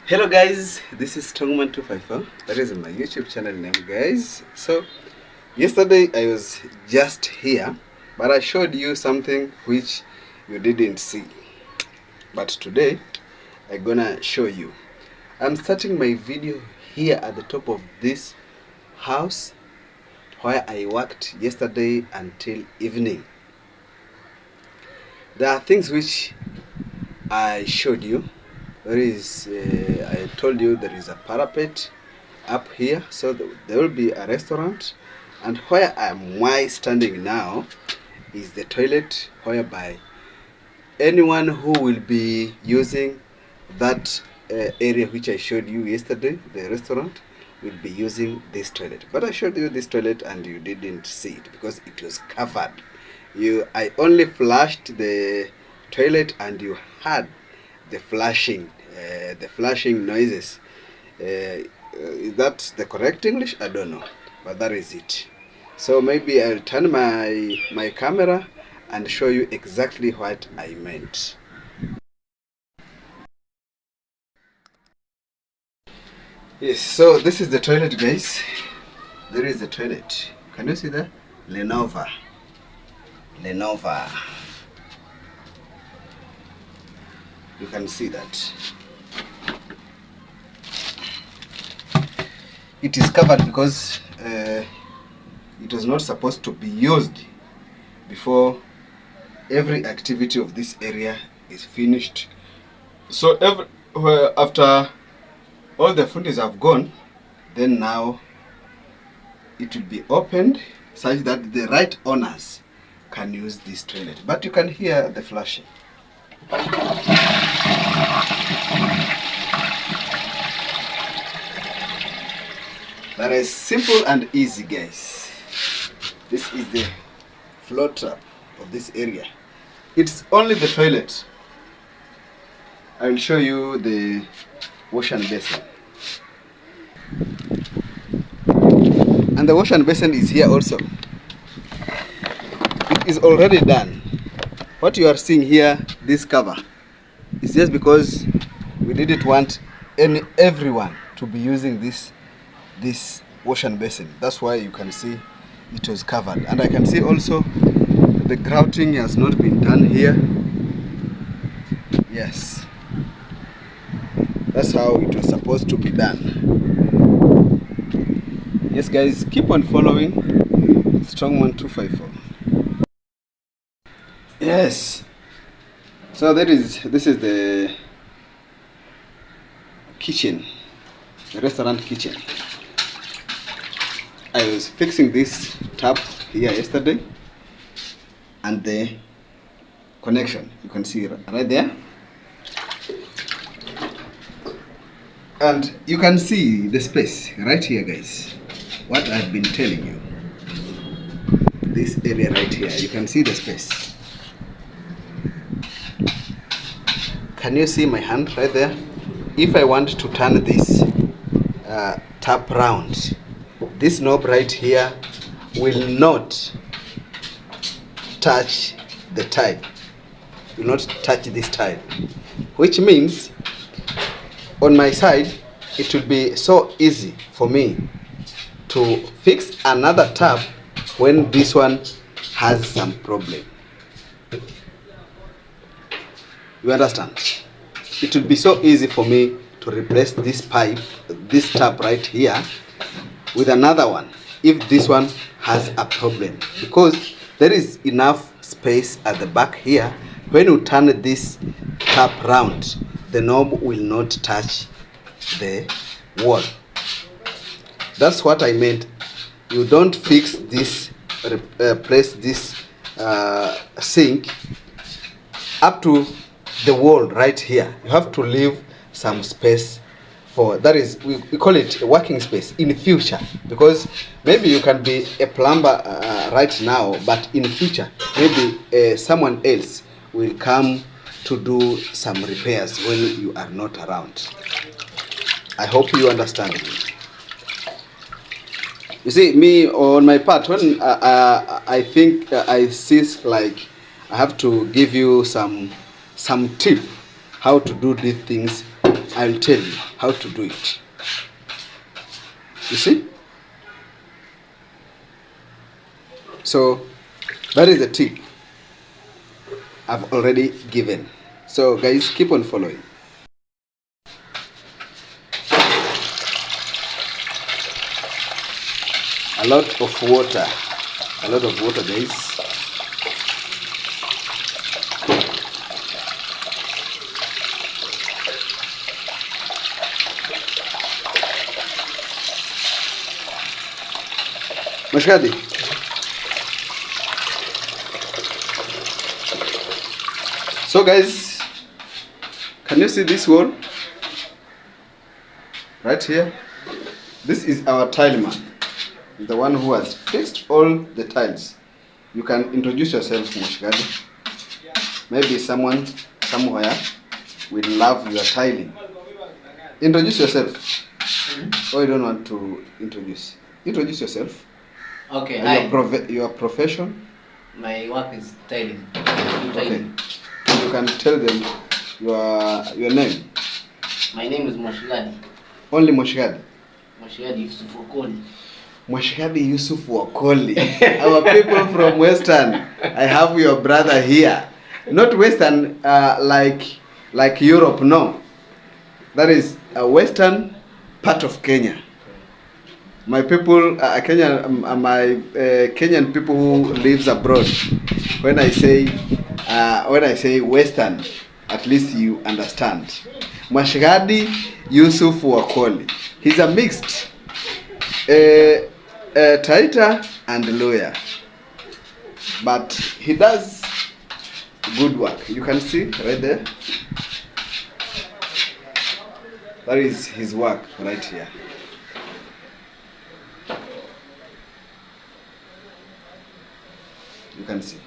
Hello guys, this is Strongman254. That is my YouTube channel name, guys. So yesterday I was just here, but I showed you something which you didn't see. But today I'm gonna show you. I'm starting my video here at the top of this house where I worked yesterday until evening. There are things which I showed you. There is, I told you there is a parapet up here, so there will be a restaurant, and where am I standing now is the toilet, whereby anyone who will be using that area which I showed you yesterday, the restaurant, will be using this toilet. But I showed you this toilet and you didn't see it because it was covered. I only flushed the toilet and you had the flashing noises. Is that the correct English? I don't know, but that is it. So maybe I'll turn my camera and show you exactly what I meant. Yes, so this is the toilet, guys. There is the toilet. Can you see that? Lenovo. You can see that. It is covered because it was not supposed to be used before every activity of this area is finished. So after all the foodies have gone, then now it will be opened such that the right owners can use this toilet. But you can hear the flashing. That is simple and easy, guys. This is the floor trap of this area. It's only the toilet. I will show you the wash and basin. And the wash and basin is here also. It is already done. What you are seeing here, this cover, is just because we didn't want everyone to be using this wash and basin. That's why you can see it was covered. And I can see also the grouting has not been done here. Yes, that's how it was supposed to be done. Yes guys, keep on following Strongman254. Yes, so this is the kitchen, the restaurant kitchen. I was fixing this tap here yesterday, and the connection, you can see right there, and you can see the space right here, guys. What I've been telling you, this area right here, you can see the space. Can you see my hand right there? If I want to turn this tap round, this knob right here will not touch the tile, will not touch this tile, which means on my side it will be so easy for me to fix another tap when this one has some problem. You understand? It will be so easy for me to replace this pipe, this tap right here, with another one if this one has a problem, because there is enough space at the back here. When you turn this tap round, the knob will not touch the wall. That's what I meant. You don't fix this, place this sink up to the wall right here. You have to leave some space for, that is, we call it a working space in future, because maybe you can be a plumber right now, but in future maybe someone else will come to do some repairs when you are not around. I hope you understand me. You see, me on my part, when I think I see like I have to give you some tip how to do these things I'll tell you how to do it. You see? So that is a tip I've already given. So guys, keep on following. A lot of water. A lot of water, guys. Mashkadi. So guys, can you see this wall? Right here? This is our tile man. The one who has fixed all the tiles. You can introduce yourself, Mashkadi. Maybe someone somewhere will love your tiling. Introduce yourself. Or you don't want to introduce? Introduce yourself. Okay, hi. Your profession? My work is tiling. Okay. You can tell them your name. My name is Moshgadi. Only Moshgadi? Moshgadi Yusuf Wakoli. Moshgadi Yusuf Wakoli. Our people from Western. I have your brother here. Not Western like Europe, no. That is a Western part of Kenya. My people, Kenyan people who lives abroad. When I say Western, at least you understand. Mashgadi Yusuf Wakoli. He's a mixed Taita and lawyer, but he does good work. You can see right there. That is his work right here. You can see.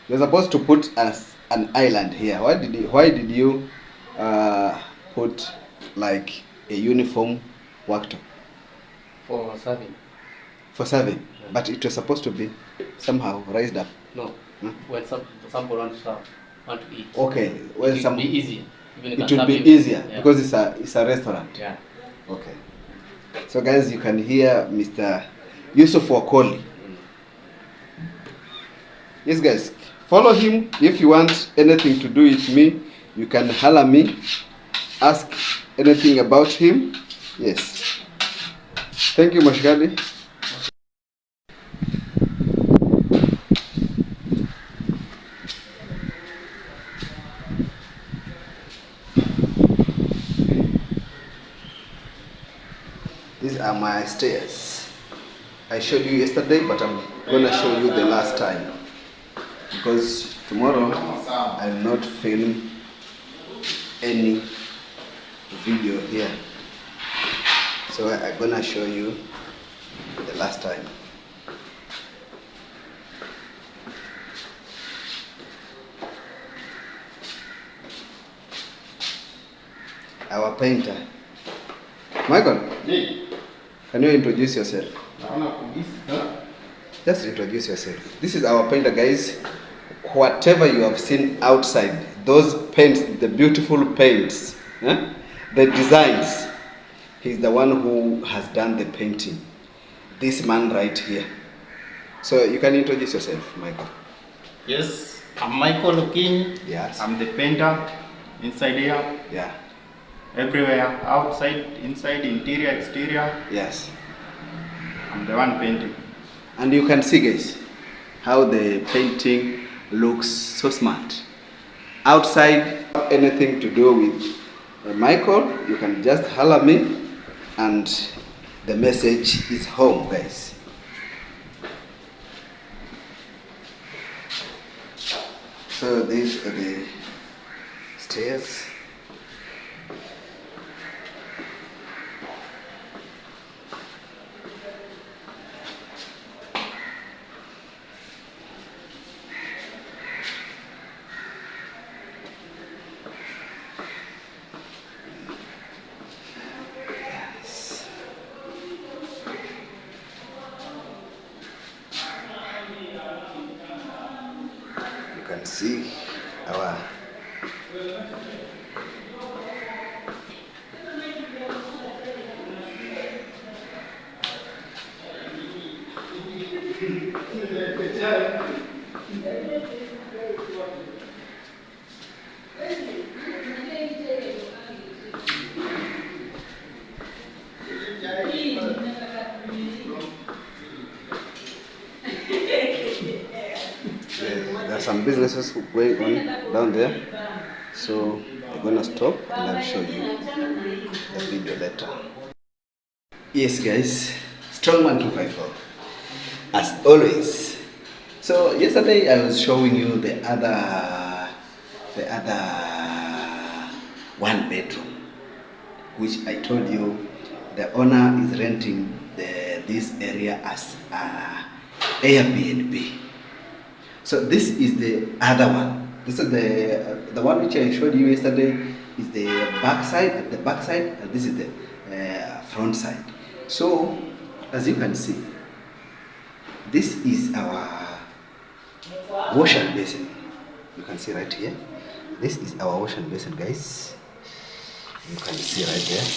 You're supposed to put an island here. Why did you put like a uniform worktop? For serving. For serving, Yeah. But it was supposed to be somehow raised up. No. Huh? When some want to serve, want to eat. Okay. Well, it will be easier. It will be easier because it's a restaurant. Yeah. Okay. So guys, you can hear Mr. Yusuf Wakoli. Yes guys, follow him. If you want anything to do with me, you can holler me, ask anything about him. Yes. Thank you, Mashgadi. These are my stairs. I showed you yesterday, but I'm gonna show you the last time, because tomorrow I will not film any video here, so I'm gonna show you the last time. Our painter, Michael, can you introduce yourself? Just introduce yourself. This is our painter, guys. Whatever you have seen outside, those paints, the beautiful paints, the designs, he's the one who has done the painting. This man right here. So you can introduce yourself, Michael. Yes, I'm Michael Okinyi. Yes. I'm the painter inside here. Yeah. Everywhere, outside, inside, interior, exterior. Yes. I'm the one painting. And you can see, guys, how the painting looks so smart. Outside, anything to do with Michael, you can just holler me, and the message is home, guys. So these are the stairs. You can see our some businesses going on down there. So I'm gonna stop and I'll show you the video later. Yes guys, Strongman 254 as always. So yesterday I was showing you the other one bedroom, which I told you the owner is renting this area as Airbnb. So this is the other one. This is the one which I showed you yesterday is the back side, and this is the front side. So as you can see, this is our wash and basin. You can see right here. This is our wash and basin, guys. You can see right there.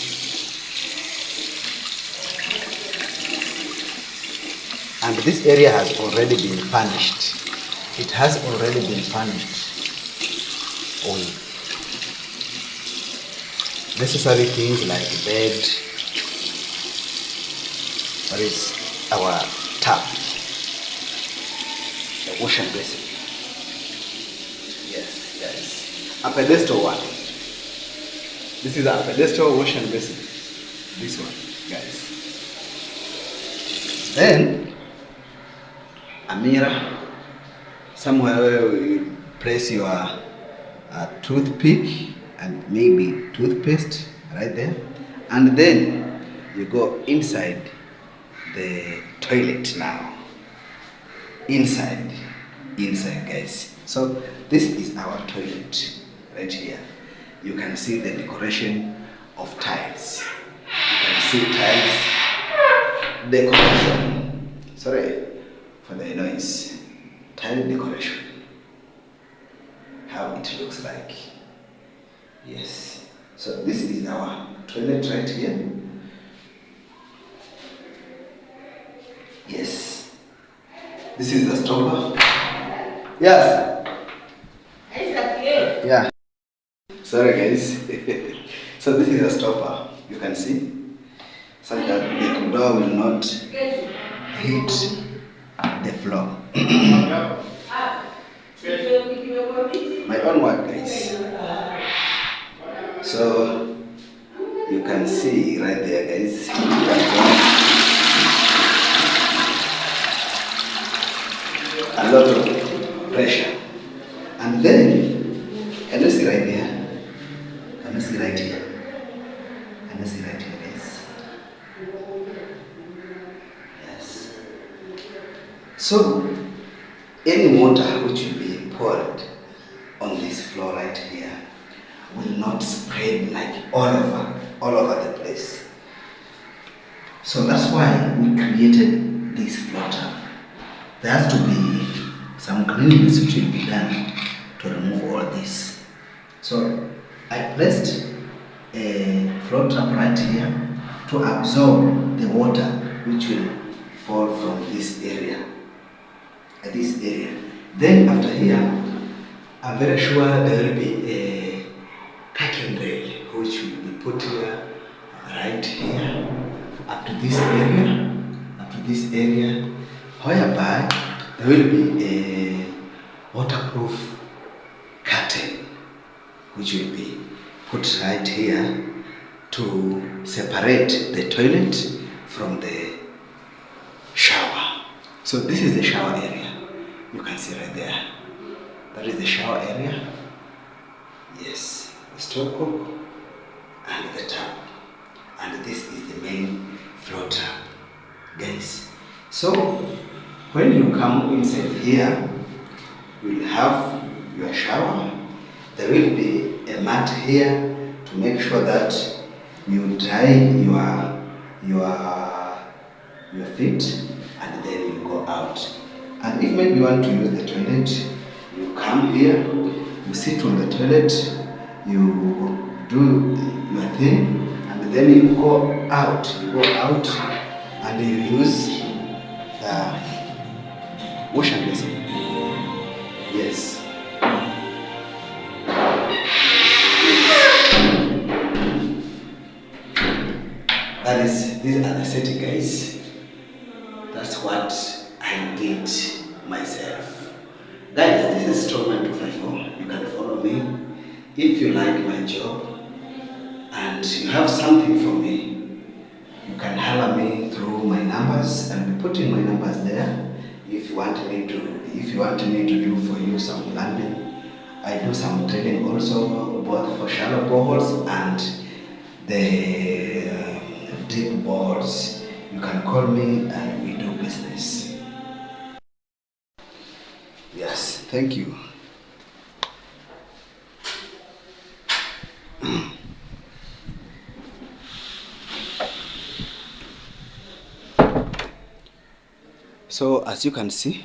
And this area has already been furnished. It has already been furnished with necessary things like bed. What is our tap? The wash and basin. Yes, yes. A pedestal one. This is a pedestal wash and basin. This one, guys. Then a mirror, somewhere where you place your toothpick and maybe toothpaste right there, and then you go inside the toilet now. Inside guys. So this is our toilet right here. You can see the decoration of tiles. You can see tiles decoration. Sorry for the noise. Tile decoration. How it looks like. Yes. So this is our toilet right here. Yes. This is the stopper. Yes. Yeah. Sorry guys. So this is a stopper. You can see. So that the door will not hit the floor. My own work, guys. So you can see right there, guys. A lot of pressure. And then, can you see right there? Can you see right here? Can you see right here, guys? Yes. So, any water which will be poured on this floor right here will not spread like all over the place. So that's why we created this floor tap. There has to be some cleanliness which will be done to remove all this. So I placed a floor trap right here to absorb the water which will fall from this area. Then after here, I'm very sure there will be a curtain rail which will be put here, right here, up to this area, whereby there will be a waterproof curtain which will be put right here to separate the toilet from the shower. So this is the shower area. You can see right there. That is the shower area. Yes, the stovepipe and the tap. And this is the main floor tap, guys. So when you come inside here, you will have your shower. There will be a mat here to make sure that you dry your feet and then you go out. And if maybe you want to use the toilet, you come here, you sit on the toilet, you do your thing, and then you go out. And you use the wash and basin. Yes. These are the setting, guys. That's what I did myself. Guys, this is Stallman 254. You can follow me if you like my job and you have something for me. You can holler me through my numbers and be putting my numbers there. If you want me to do for you some landing, I do some training also, both for shallow boreholes and the deep bores. You can call me and we do business. Yes, thank you. So as you can see,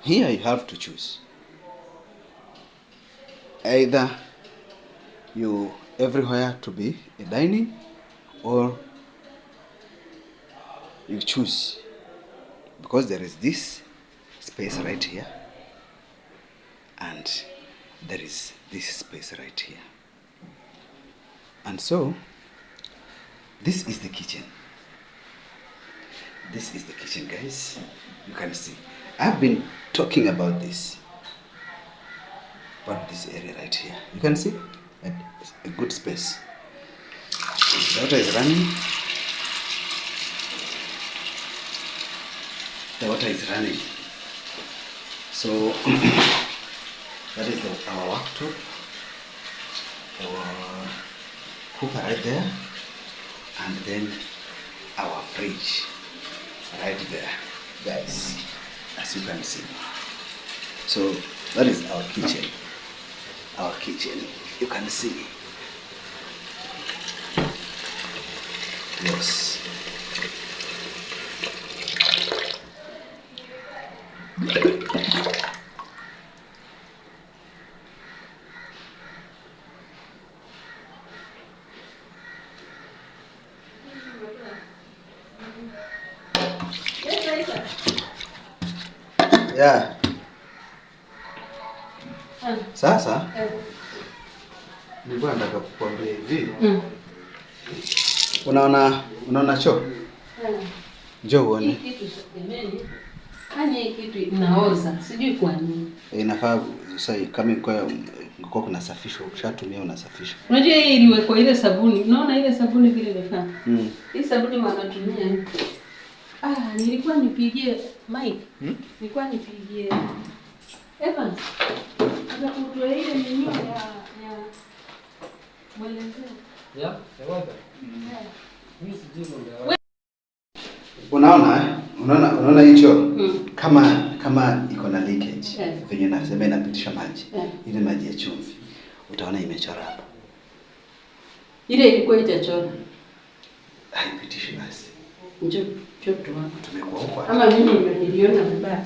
here you have to choose. Either you everywhere to be a dining, or you choose, because there is this space right here and there is this space right here. And so this is the kitchen. This is the kitchen, guys. You can see I've been talking about this area right here. You can see a good space. The water is running. The water is running. So that is our worktop, our cooker right there, and then our fridge right there, guys, as you can see. So that is our kitchen. Our kitchen, you can see. Yes. Yeah. Sasa nilikuwa nataka kukwambia hivi. Unaona choo? Njoo uone. Hii kitu semeni. Hii kitu inaoza. Sijui kwa nini. Inafaa sasa kama ingekuwa kuna safisho, ukishatumia unasafisha. Unajua hii iliwekwa ile sabuni. Unaona ile sabuni vile imefanya. Hii sabuni wanatumia hivi. Nilikuwa nipigie Mike. Nilikuwa nipigie Evans. Atakutoa ile menyu ya mwelezeo. Yeah, water. Unaona hicho kama iko na leakage, venye nasema inapitisha maji. Ile maji ya chumvi. Utaona imechora hapa. Ile ilikuwa itachora. Haipitishi basi. Njoo choto hapo. Tumekuwa huko. Ama mimi niliona vibaya.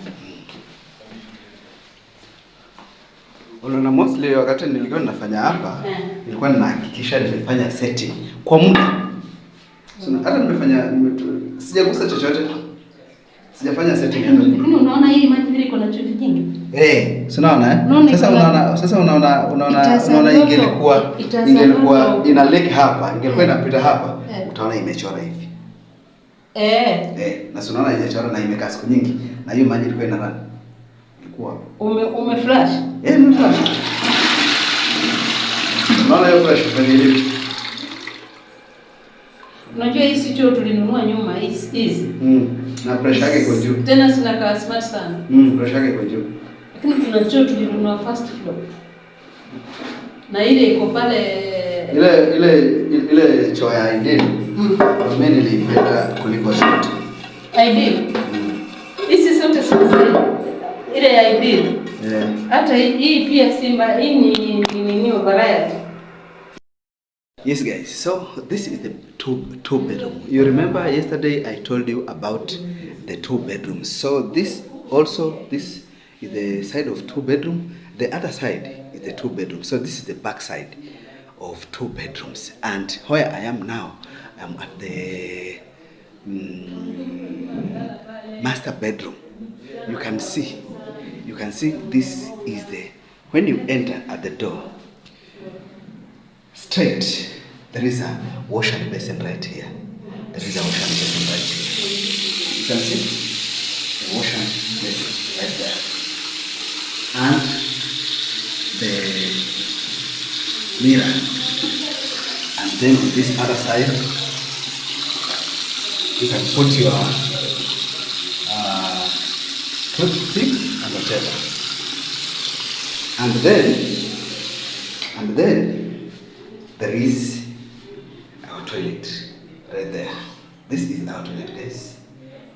Unaona, mostly wakati nilikuwa ninafanya hapa, nilikuwa ninahakikisha nimefanya setting kwa muda. So hata sijagusa chochote. Sijafanya setting hata. Lakini unaona hii maji vile iko na chumvi nyingi? Sasa unaona ingelikuwa ina leak hapa, ingekuwa inapita hapa, utaona imechora hivi. Na sio unaona imechora na imekaa siku nyingi, na hiyo maji ilikuwa inarani. Ume flash? Ni flash. Unaona hiyo flash kwenye Unajua hii si choo tulinunua nyuma hizi. Na pressure yake iko juu. Tena zinakaa smart sana. Pressure yake iko juu. Lakini kuna choo tulinunua first floor. Na ile iko pale ile choo ya Ideal. Mimi nilipenda kuliko zote. Ideal. Hizi zote sasa ile ya Ideal. Hata hii pia Simba, hii ni variety. Yes guys, so this is the two bedroom. You remember yesterday I told you about the 2 bedrooms. So this is the side of 2 bedroom. The other side is the 2 bedroom. So this is the back side of 2 bedrooms. And where I am now, I'm at the master bedroom. You can see this is when you enter at the door, straight, there is a wash and basin right here. There is a wash and basin right here. You can see the wash and basin right there. and the mirror. And then on this other side, you can put your toothpick and whatever. And then there is our toilet right there. This is our toilet, guys.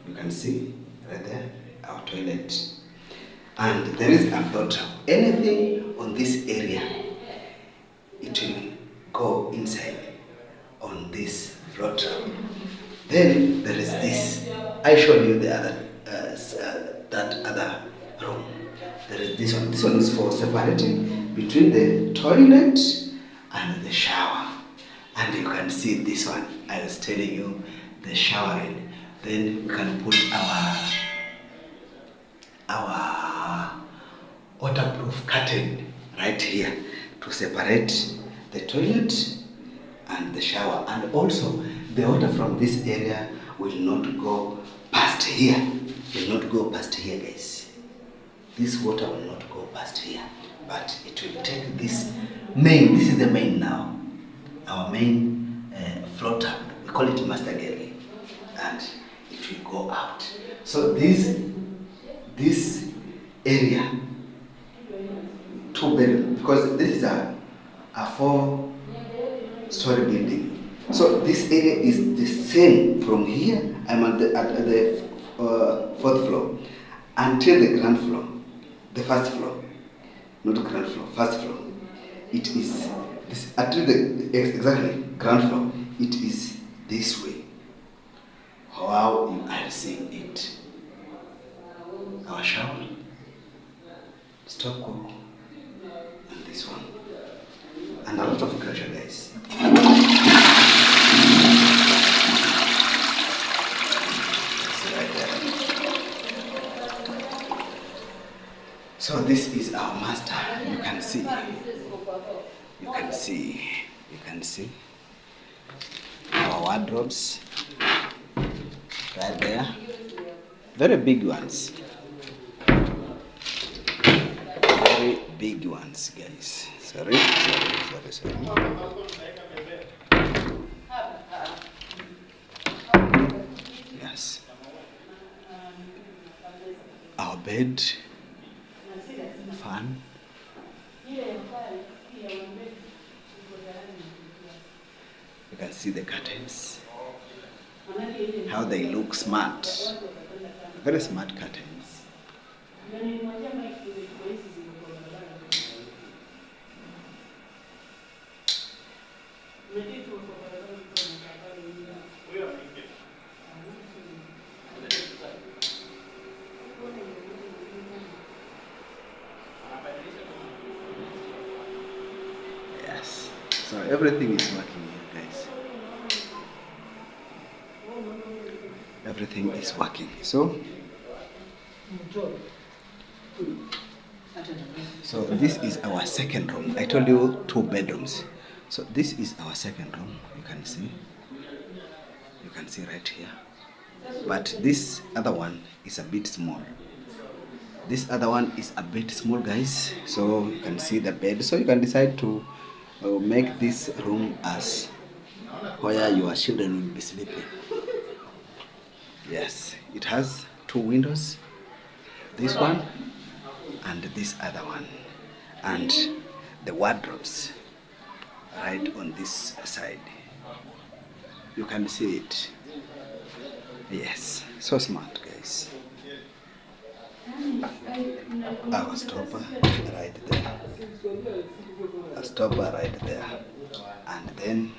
You can see right there our toilet. And there is a floor tap. Anything on this area, it will go inside on this floor trap. Then there is this. I showed you the other, that other room. There is this one. This one is for separating between the toilet and the shower. And you can see this one. I was telling you the showering. Then we can put our waterproof curtain right here to separate the toilet and the shower. And also the water from this area will not go past here. Will not go past here, guys. This water will not go past here, but it will take this main. This is the main now. Our main floor tap. We call it master gallery, and it will go out. So this area, 2 bedroom, because this is a 4-story building. So this area is the same from here. I'm at the 4th floor until the ground floor, the 1st floor, not the ground floor, 1st floor. It is this until the exactly ground floor. It is this way. How you are seeing it. Our shower, stop cook, and this one, and a lot of pressure, guys. So this is our master. You can see. You can see our wardrobes right there. Very big ones. Very big ones, guys. Sorry. Yes. Our bed, fan. You can see the curtains. How they look smart. Very smart curtains. Yes. So everything is working here, guys. Everything is working. So this is our second room. I told you 2 bedrooms. So this is our second room. You can see right here. But this other one is a bit small. This other one is a bit small, guys. So you can see the bed. So you can decide to make this room as where your children will be sleeping. Yes, it has 2 windows. This one and this other one, and the wardrobes right on this side. You can see it. Yes, so smart, guys. Our stopper right there. A stopper right there. And then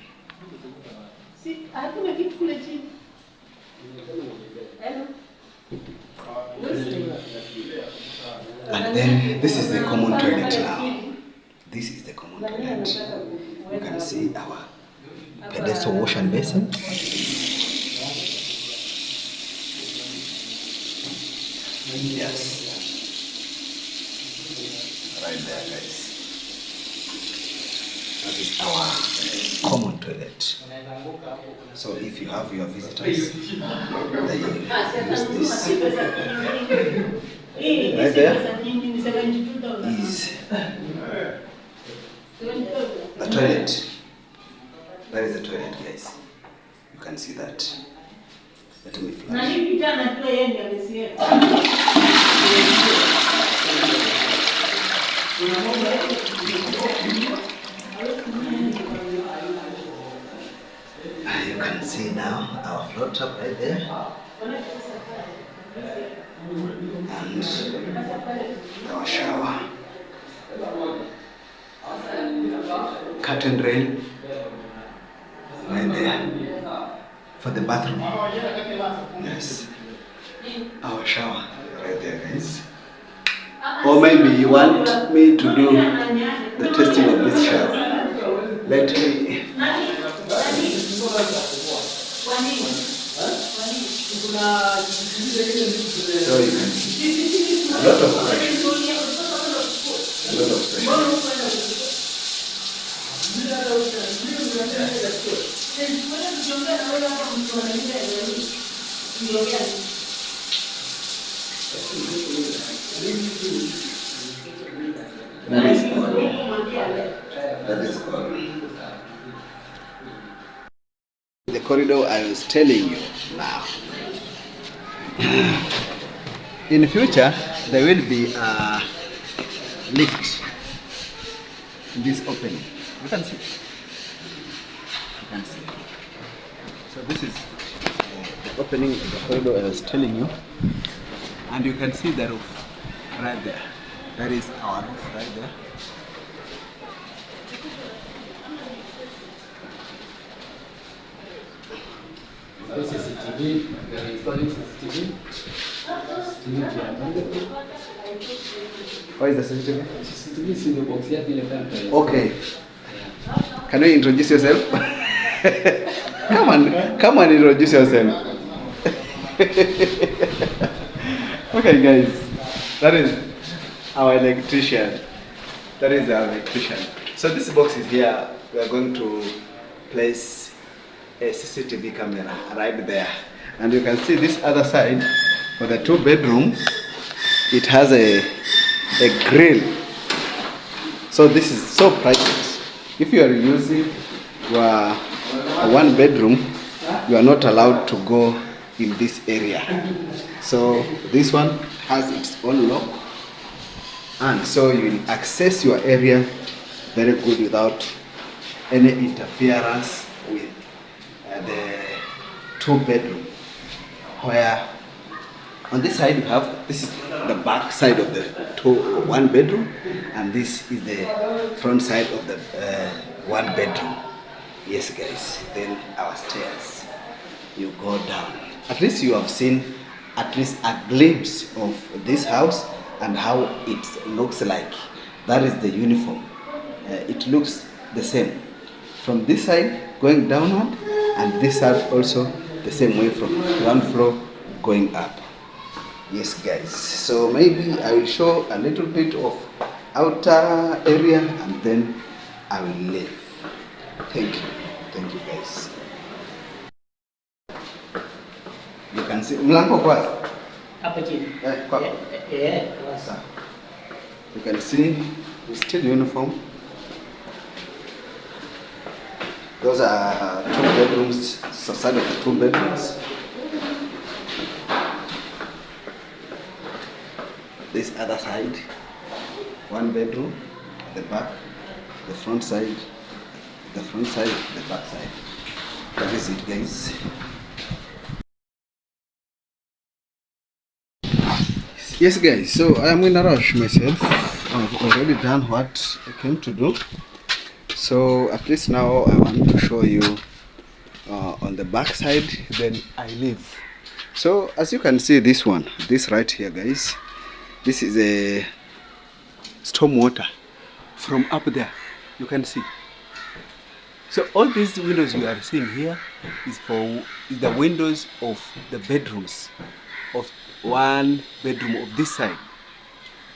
this is the common toilet now. This is the common toilet. You can see our pedestal wash and basin. Yes. Right there, guys. That is our common toilet. So if you have your visitors, they use this. Right there. is the toilet. That is the toilet, guys. You can see that. Let me flash. You can see now our floor tap right there. And our shower. Curtain rail right there for the bathroom. Yes. Our shower right there, guys. Or maybe you want me to do the testing of this shower. Let me. So you can see a lot of pressure. A lot of That is all. The corridor I was telling you now. In the future, there will be a lift in this opening. You can see. You can see. So this is the opening of the corridor I was telling you, and you can see the roof right there. That is our roof right there. CCTV, we are installing CCTV. What is the CCTV? CCTV is in the box here, in the front. Okay. Can you introduce yourself? Come on, introduce yourself. Okay, guys. That is our electrician. That is our electrician. So this box is here. We are going to place a CCTV camera right there. And you can see this other side for the 2 bedrooms. It has a grill. So this is so private. If you are using your 1 bedroom, you are not allowed to go in this area. So this one has its own lock, and so you will access your area very good without any interference with the 2 bedroom. Where on this side you have, this is the back side of the 1 bedroom, and this is the front side of the 1 bedroom. Yes, guys. Then our stairs. You go down. At least you have seen at least a glimpse of this house and how it looks like. That is the uniform. It looks the same from this side going downward, and this side also the same way from ground floor going up. Yes, guys. So maybe I will show a little bit of outer area and then I will leave. Thank you, guys. You can see mlango kwanza. Hapa chini. Kwa. Kwanza. You can see it's still uniform. Those are 2 bedrooms, so side of the 2 bedrooms. This other side, 1 bedroom, the back, the front side, the back side. That is it, guys. Yes, guys, so I am in a rush myself. I've already done what I came to do. So at least now I want to show you on the back side, then I leave. So as you can see, this right here, guys, this is a storm water from up there. You can see. So all these windows you are seeing here is the windows of the bedrooms of 1 bedroom of this side,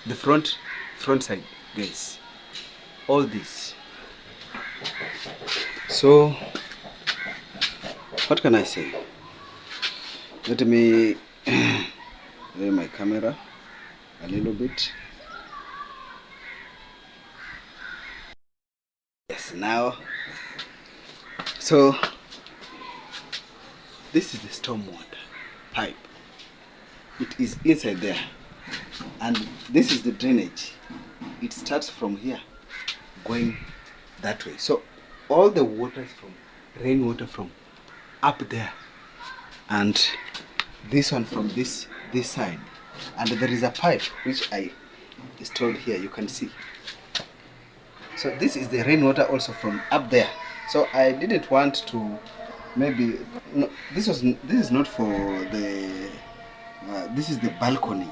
the front side, guys. All this. So what can I say? Let me lay my camera a little bit. now. So this is the stormwater pipe. It is inside there, and this is the drainage. It starts from here going that way. So all the water is from rainwater from up there, and this one from this side, and there is a pipe which I installed here. You can see. So this is the rainwater also from up there. So I didn't want to maybe no, this is not for the this is the balcony,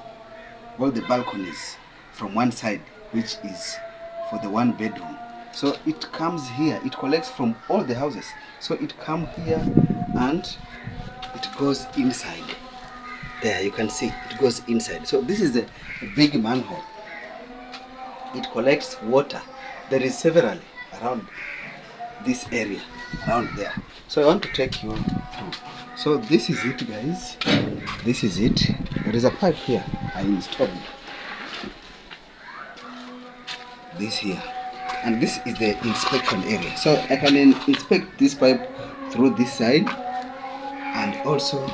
all the balconies from one side, which is for the 1 bedroom. So it comes here, it collects from all the houses. So it comes here and it goes inside. There you can see it goes inside. So this is a big manhole. It collects water. There is several around this area, around there. So I want to take you through. So this is it, guys. This is it. There is a pipe here I installed. This here. And this is the inspection area. So I can inspect this pipe through this side and also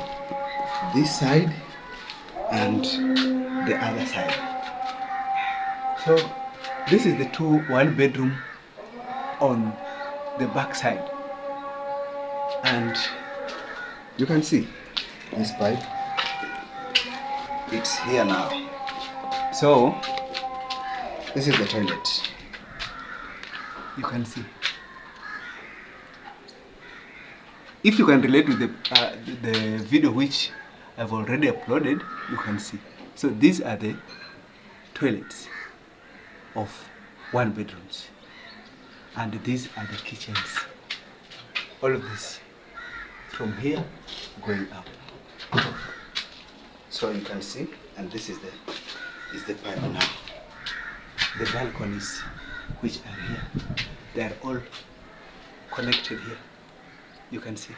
this side and the other side. So this is the 1 bedroom on the back side, and you can see this pipe, it's here now. So this is the toilet. You can see. If you can relate with the video which I've already uploaded, you can see. So these are the toilets of 1 bedrooms, and these are the kitchens. All of this from here going up. So you can see, and this is the pipe now. The balconies which are here, they are all connected here. You can see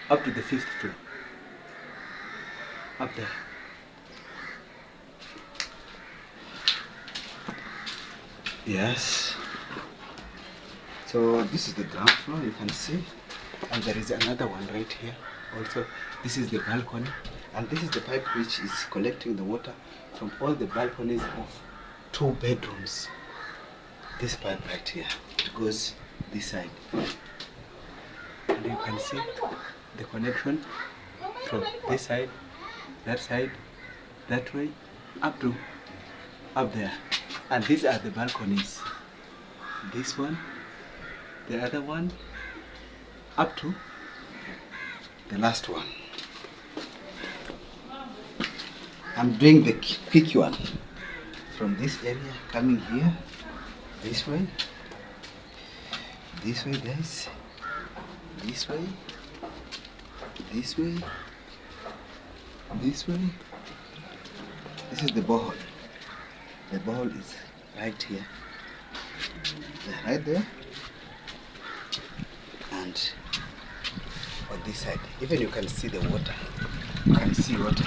up to the 5th floor, up there. Yes. So this is the ground floor, you can see, and there is another one right here. Also, this is the balcony, and this is the pipe which is collecting the water from all the balconies of 2 bedrooms. This pipe right here, it goes this side, and you can see the connection from this side, that way, up there. And these are the balconies. This one, the other one, up to the last one. I'm doing the quick one from this area coming here, this way, guys, this way, this way, this way. This is the borehole. The borehole is right here, right there, and on this side. Even you can see the water. You can see water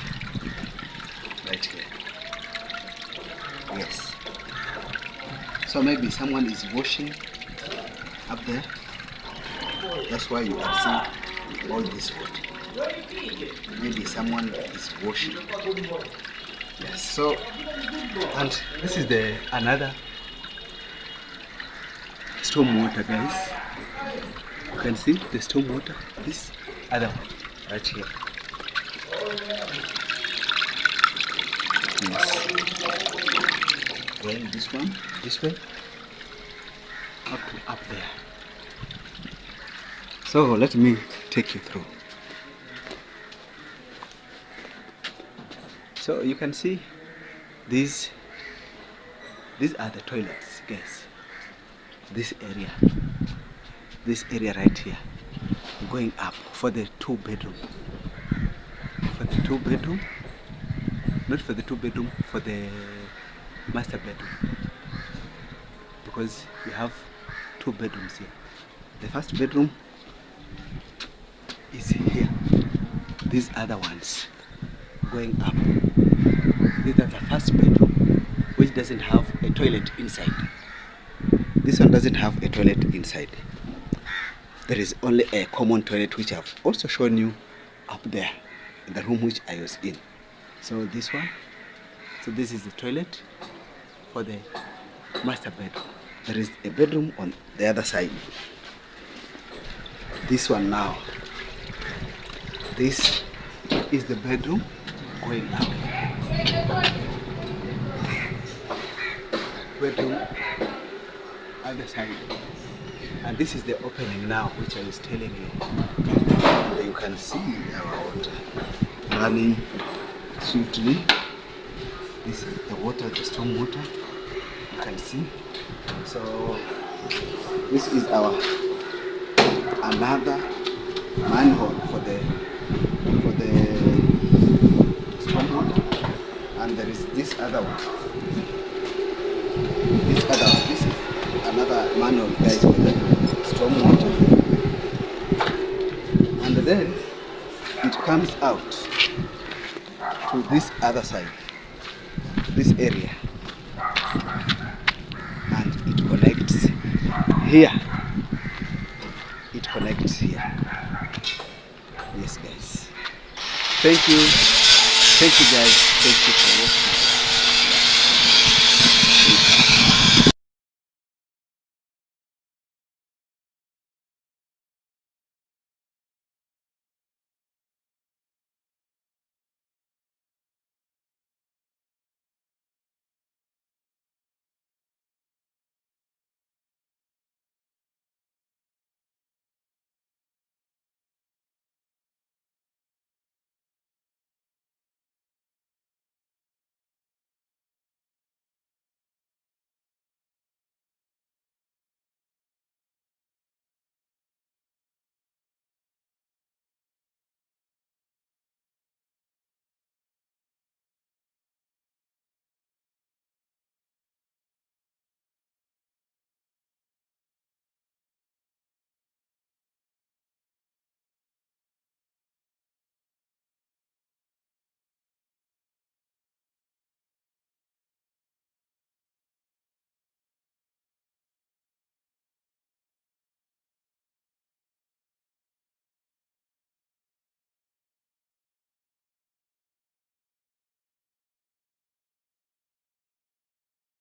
right here. Yes. So maybe someone is washing up there. That's why you are seeing all this water. Maybe someone is washing. Yes. So, and this is the another storm water, guys. You can see the storm water. This other one right here. Yes. Going this one, this way, up there. So let me take you through. So you can see these are the toilets, guys. This area right here, going up for the 2 bedroom. For the 2 bedroom, not for the 2 bedroom, for the master bedroom, because we have 2 bedrooms here. The first bedroom is here. These other ones going up. This is the first bedroom, which doesn't have a toilet inside. This one doesn't have a toilet inside. There is only a common toilet, which I've also shown you up there in the room which I was in. So this one, so this is the toilet for the master bedroom. There is a bedroom on the other side. This one now, this is the bedroom going up. Bedroom other side. And this is the opening now, which I was telling you. You can see our water running swiftly. This is the water, the storm water. You can see. So this is our another manhole for the storm water, and there is this other one. This is another manhole, guys, for the storm water, and then it comes out to this other side, this area, and it connects here. It connects here. Yes, guys. Thank you guys. Thank you for watching.